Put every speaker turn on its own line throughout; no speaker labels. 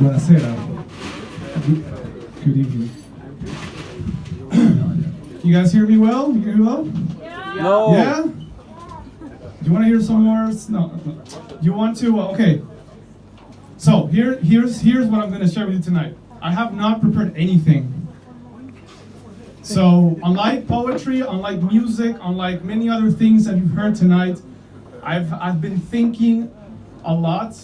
Buonasera. Good evening. You guys hear me well? You hear me well?
Yeah.
No.
Yeah? Do you want to hear some more? No. You want to? Okay. So here's what I'm going to share with you tonight. I have not prepared anything. So unlike poetry, unlike music, unlike many other things that you've heard tonight, I've been thinking a lot,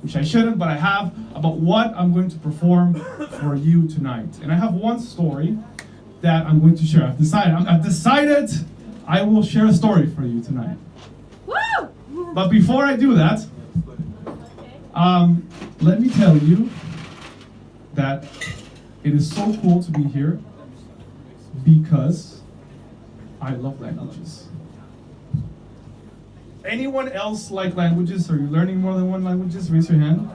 which I shouldn't, but I have, about what I'm going to perform for you tonight. And I have one story that I'm going to share. I've decided I will share a story for you tonight.
Woo!
But before I do that, let me tell you that it is so cool to be here because I love languages. Anyone else like languages? Are you learning more than one languages? Raise your hand.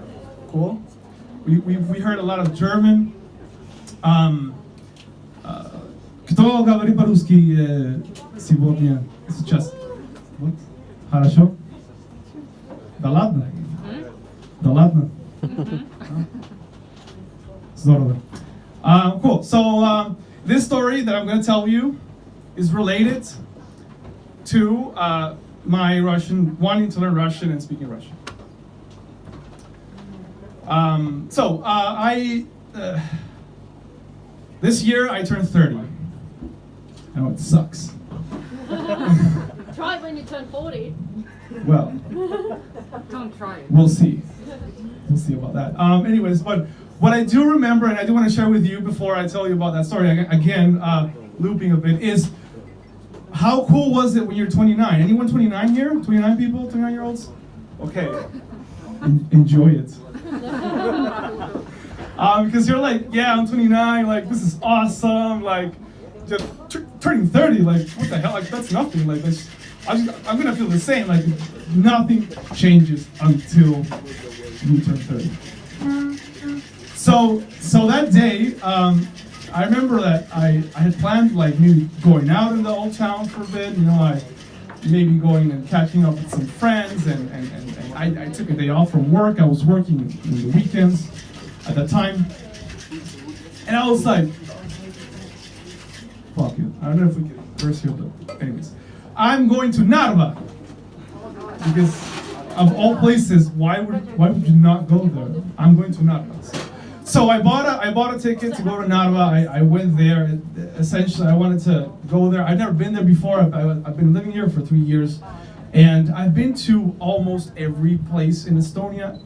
Cool. We heard a lot of German. Кто говорит по-русски сегодня сейчас? Вот. Хорошо? Да ладно? Да ладно? Здорово. Cool. So this story that I'm going to tell you is related to my Russian, wanting to learn Russian and speaking Russian. This year I turned 30. I know it sucks.
Try it when you turn 40.
Well,
Don't try it.
we'll see. We'll see about that. Anyways, but what I do remember, and I do want to share with you before I tell you about that story, again, looping a bit, is how cool was it when you're 29? Anyone 29 here? 29 people? 29-year-olds? Okay. Enjoy it. Because you're like, yeah, I'm 29, like, this is awesome, like, just turning 30, like, what the hell, like, that's nothing, like, I'm gonna feel the same, like, nothing changes until you turn 30. So that day, I remember that I had planned, like, maybe going out in the old town for a bit, maybe going and catching up with some friends, and I took a day off from work. I was working in the weekends at that time, and I was like, fuck it. I don't know if we can curse here, but anyways. I'm going to Narva, because of all places, why would you not go there? I'm going to Narva. So I bought a ticket to go to Narva. I went there. Essentially, I wanted to go there. I've never been there before. I've been living here for 3 years, and I've been to almost every place in Estonia,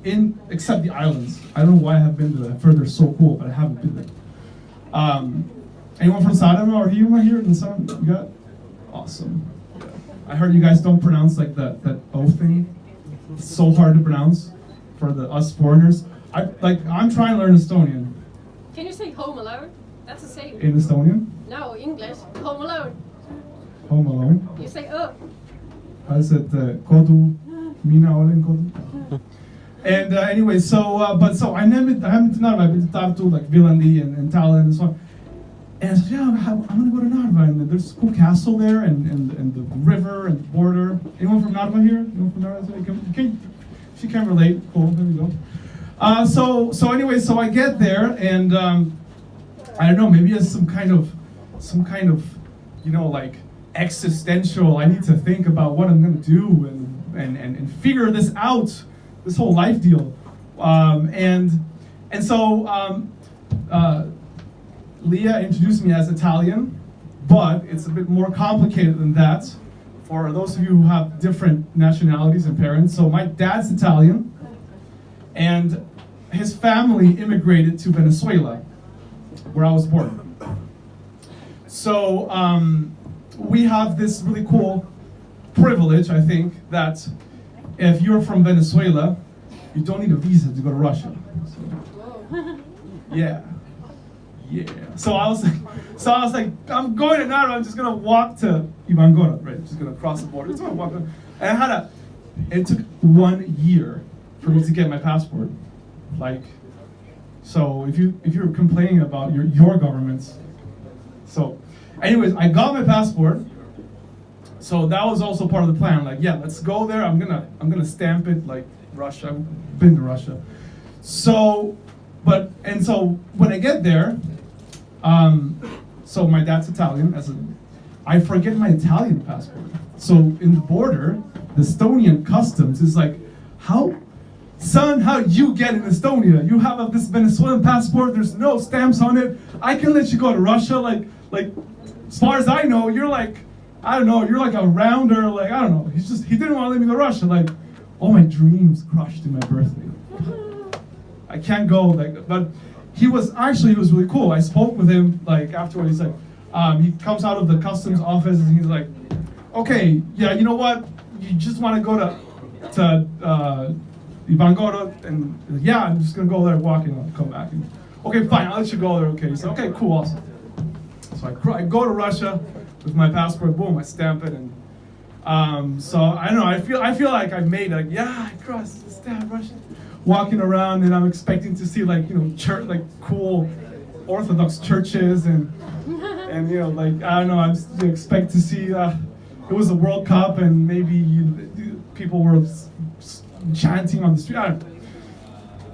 except the islands. I don't know why I have been to that. I've heard they're so cool, but I haven't been there. Anyone from Saaremaa or anyone here in Saaremaa? You got? Awesome. I heard you guys don't pronounce like that O thing. It's so hard to pronounce for us foreigners. I'm trying to learn Estonian.
Can you say Home Alone? That's the same.
In Estonian?
No, English. Home Alone.
Home Alone.
You say
I said kodu, mina olen kodu. And anyway, so I haven't been to Narva. I've been to Tartu, like Viljandi and Tallinn and so on. And I said, yeah, I'm gonna go to Narva, and there's a cool castle there, and the river and the border. Anyone from Narva here? Anyone from Narva? She can relate. Cool. There we go. So anyway, so I get there, and I don't know, maybe it's some kind of, like existential. I need to think about what I'm gonna do and figure this out, this whole life deal, and so Leah introduced me as Italian, but it's a bit more complicated than that. For those of you who have different nationalities and parents, so my dad's Italian, and his family immigrated to Venezuela, where I was born. So we have this really cool privilege, I think, that if you're from Venezuela, you don't need a visa to go to Russia. So, yeah. So I was like, I'm going to Narva. I'm just gonna walk to Ivangorod, right? Just gonna cross the border. Just gonna walk. And it took 1 year for me to get my passport. Like, so if you're complaining about your governments, so, anyways, I got my passport. So that was also part of the plan. Like, yeah, let's go there. I'm gonna stamp it like Russia. I've been to Russia. So, so when I get there, so my dad's Italian. I forget my Italian passport. So in the border, the Estonian customs is like, son, how you get in Estonia? You have this Venezuelan passport. There's no stamps on it. I can let you go to Russia. Like as far as I know, you're like, I don't know, you're like a rounder. Like I don't know. He didn't want to let me go to Russia. Like all my dreams crushed in my birthday. I can't go. But he was really cool. I spoke with him like afterwards. He's like, he comes out of the customs office and he's like, okay, yeah, you know what? You just want to go to Ivangorod, and yeah, I'm just gonna go there, walk, and I'll come back. And, okay, fine, I'll let you go there. Okay, he said, okay, cool, awesome. So I go to Russia with my passport. Boom, I stamp it, and so I don't know. I feel like I've made like I crossed, stamp Russia. Walking around, and I'm expecting to see church, like cool Orthodox churches, and like I don't know. I expect to see. It was a World Cup, and maybe people were chanting on the street. I don't know.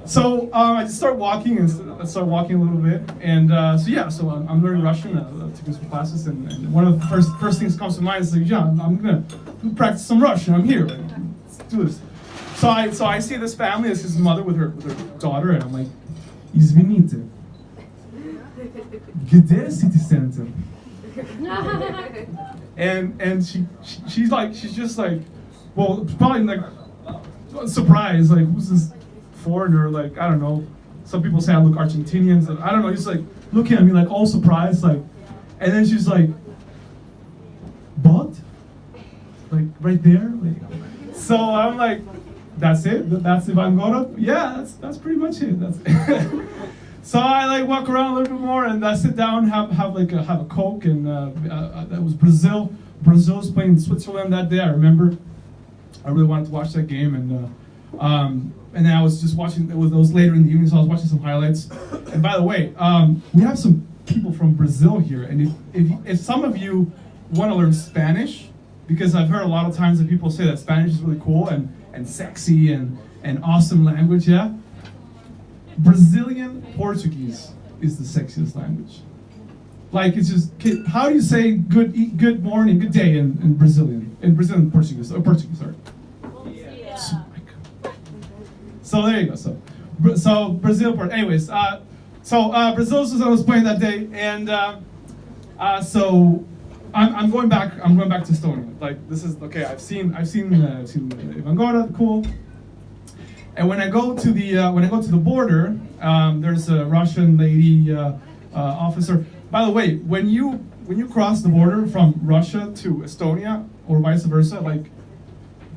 So I just start walking a little bit, and so I'm learning Russian, taking some classes, and one of the first things comes to mind is like, I'm gonna practice some Russian. I'm here, like, let's do this. So I see this family. This is his mother with her daughter, and I'm like, извините, где city center? And she's just like, well, probably like surprised, like who's this foreigner? Like I don't know. Some people say I look Argentinians. I don't know. He's like looking at me like all surprised, like, and then she's like, but, like right there, like. So I'm like, that's it. That's Ivangorod. Yeah, that's pretty much it. That's it. So I like walk around a little bit more, and I sit down, have a Coke, and that was Brazil. Brazil's playing Switzerland that day. I remember. I really wanted to watch that game, and then I was just watching. It was later in the evening, so I was watching some highlights. And by the way, we have some people from Brazil here, and if some of you want to learn Spanish, because I've heard a lot of times that people say that Spanish is really cool and sexy and awesome language, yeah. Brazilian Portuguese is the sexiest language. Like it's just, how do you say good morning, good day in Brazilian? In Brazilian Portuguese, sorry. Yeah. So there you go. So Brazil, anyways, Brazil was playing that day, and so I'm going back to Estonia. Like this is okay. I've seen Ivangorod, cool. And when I go to the border, there's a Russian lady officer. By the way, when you cross the border from Russia to Estonia or vice versa, and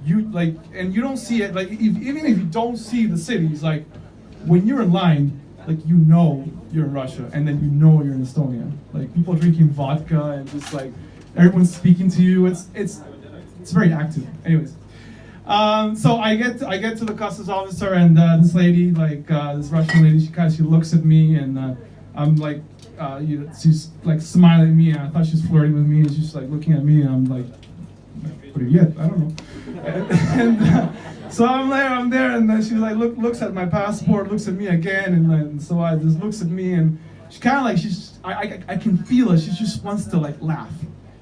you don't see it, like even if you don't see the cities, like when you're in line, like you're in Russia, and then you're in Estonia. Like people drinking vodka and just like everyone's speaking to you. It's very active. Anyways. So I get to the customs officer, and this lady, this Russian lady, she looks at me, and I'm like, she's like smiling at me, and I thought she was flirting with me, and she's like looking at me, and I'm like, привет, I don't know. And so I'm there, and then she like looks at my passport, looks at me again, and so I just looks at me, and she kind of like I can feel it. She just wants to like laugh.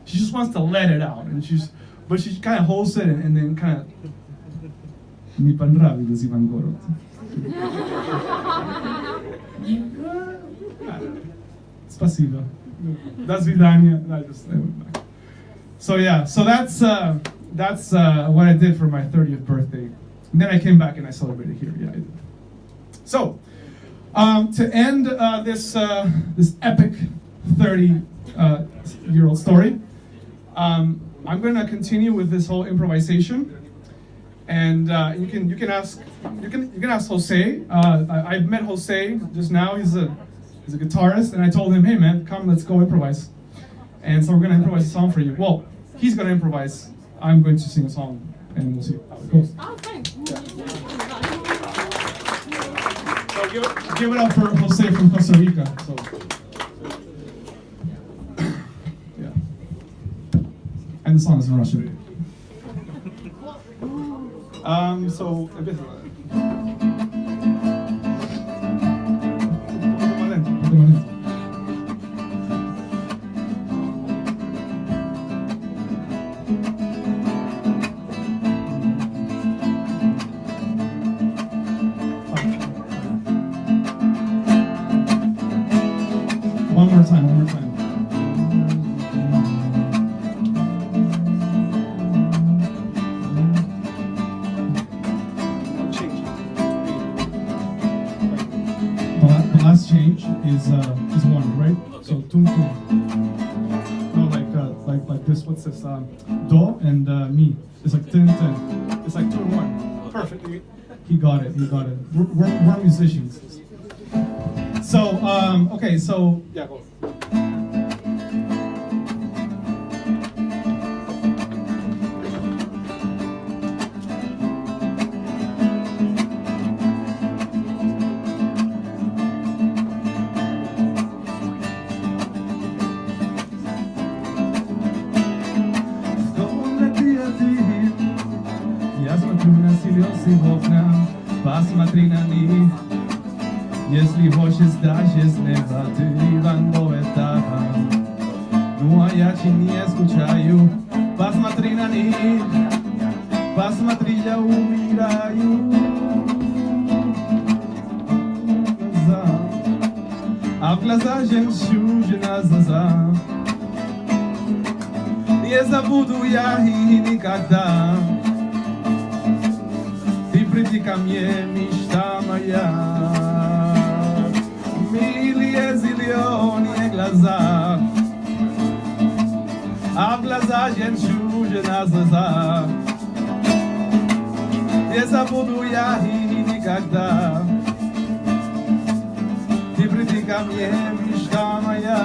She just wants to let it out, but she kind of holds it and then kind of. Mi понравилось Ивангород. Спасибо. До свидания. So yeah, so that's what I did for my 30th birthday. And then I came back and I celebrated here. Yeah, I did. So to end this epic 30-year-old story, I'm going to continue with this whole improvisation. And you can ask Jose. I met Jose just now. He's a guitarist, and I told him, hey man, come, let's go improvise. And so we're gonna improvise a song for you. Well, he's gonna improvise. I'm going to sing a song, and we'll see how it goes.
Okay.
Yeah. So give it up for Jose from Costa Rica. So. Yeah. And the song is in Russian. So, H is one, right? So tum tum. No, like this. What's this? Do and mi. It's like tin tin. It's like 2 in 1. Perfect. He got it. We're musicians. So okay. So yeah, go.
Посмотри, если хочешь, даже неба ты ванго это. Ну а я не скучаю. Посмотри на них, посмотри, я умираю. А в глаза жемчужина глаза. Не забуду я и никогда. Приди ко мне, мечта моя. Милые зеленые глаза, а в глаза жемчужина глаза. Не забуду я и никогда. Ты приди ко мне, мечта моя.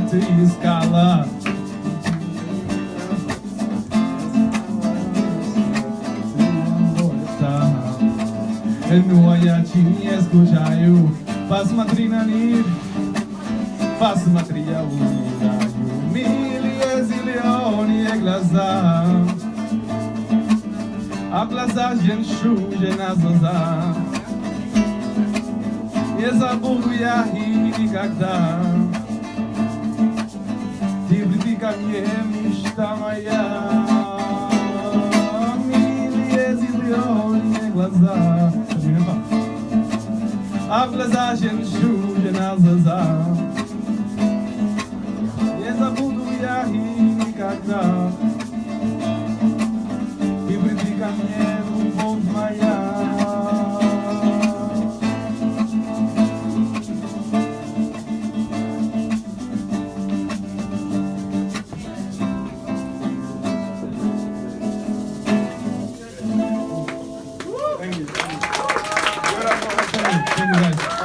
Ты искала. Ну а я не скучаю. Посмотри на них, посмотри, я умираю. Милые зеленые глаза, а в глаза жемчужина глаза. Не забуду я и никогда. Ты приди ко мне, мечта моя. Милые зеленые глаза, а в глаза жемчужина глаза. Не забуду я и никогда. И приди ко мне, любовь моя.
Thank you guys.